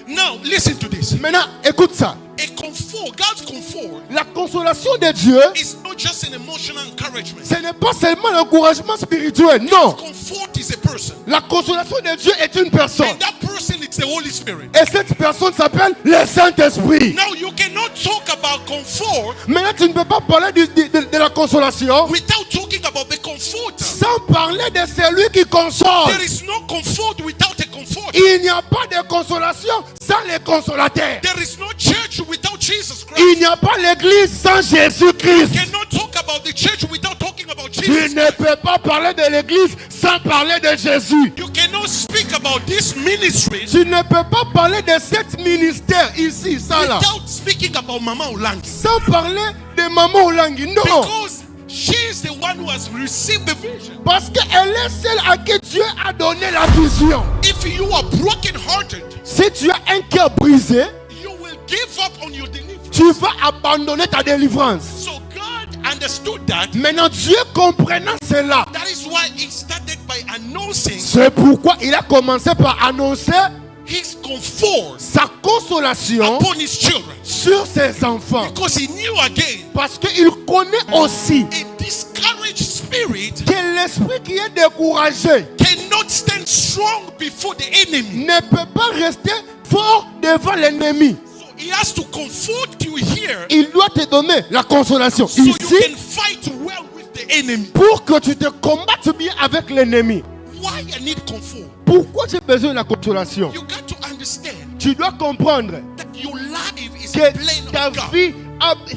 Now, listen to this. Maintenant, écoute ça. God's comfort La consolation de Dieu, is not just an emotional encouragement. ce n'est pas seulement l'encouragement spirituel. Non. Comfort is a person. La consolation de Dieu est une personne. And that person is the Holy Spirit. Et cette personne s'appelle le Saint-Esprit. Now, you cannot talk about comfort Maintenant, tu ne peux pas parler de la consolation without talking about the comforter. sans parler de celui qui console. There is no comfort without a comforter. Il n'y a pas de consolation sans les consolateurs. There is no church without Jesus Christ. Il n'y a pas l'église sans Jésus-Christ. You cannot talk about the church without talking about Tu Jesus ne Christ. peux pas parler de l'église sans parler de Jésus. You cannot speak about this ministry Tu ne peux pas parler de cet ministère ici, ça là, without speaking about Mama Olangi. sans parler de Maman Olangi. Non. Because she is the one who has received the vision. Parce qu'elle est celle à qui Dieu a donné la vision. If you are broken-hearted, Si tu as un cœur brisé, you will give up on your deliverance. tu vas abandonner ta délivrance. So God understood that. Maintenant, Dieu comprenant cela, That is why he started by announcing c'est pourquoi il a commencé par annoncer his comfort sa consolation upon his children. sur ses enfants. Because he knew again Parce qu'il connaît aussi a discouraged spirit que l'esprit qui est découragé cannot stand strong before the enemy. ne peut pas rester fort devant l'ennemi. So he has to comfort you here Il doit te donner la consolation so you ici can fight well with the enemy. pour que tu te combattes bien avec l'ennemi. Why I need comfort? Pourquoi j'ai besoin de la consolation? You got to understand Tu dois comprendre that your life is a plan que ta of God. vie,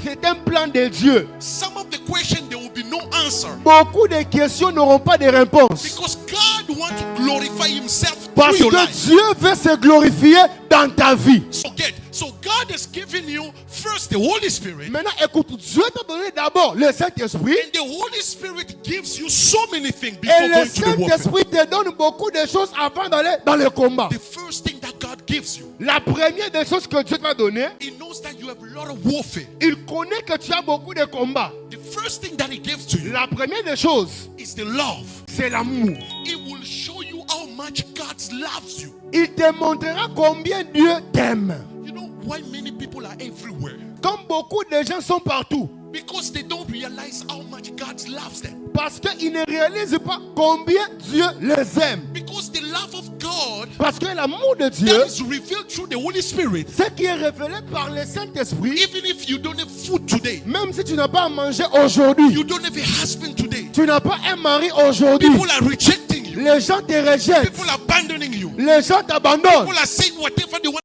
c'est un plan de Dieu. Some of the questions there will be no answer Beaucoup de questions n'auront pas de réponse. because God wants to glorify himself Parce through your que life. Dieu veut se glorifier dans ta vie. So God has given you first the Holy Spirit, Maintenant, écoute, Dieu t'a donné d'abord le Saint-Esprit. and the Holy Spirit gives you so many things Et before le going to the warfare. Saint-Esprit te donne beaucoup de choses avant d'aller dans le combat. The first thing that God gives you, La première des choses que Dieu t'a donné, He knows that you have a lot of warfare. il connaît que tu as beaucoup de combats. The first thing that He gives to you La première des choses, is the love. c'est l'amour. It will show you how much God loves you. Il te montrera combien Dieu t'aime. You know why many people are everywhere? Comme beaucoup de gens sont partout. Because they don't realize how much God loves them. Parce qu'ils ne réalisent pas combien Dieu les aime. Because the love of God Parce que l'amour de Dieu, that is revealed through the Holy Spirit, ce qui est révélé par le Saint-Esprit, even if you don't have food today, même si tu n'as pas à manger aujourd'hui, you don't have a husband today, tu n'as pas un mari aujourd'hui, people are rejecting you, les gens te rejettent, people are abandoning you, les gens t'abandonnent. people are saying whatever they want.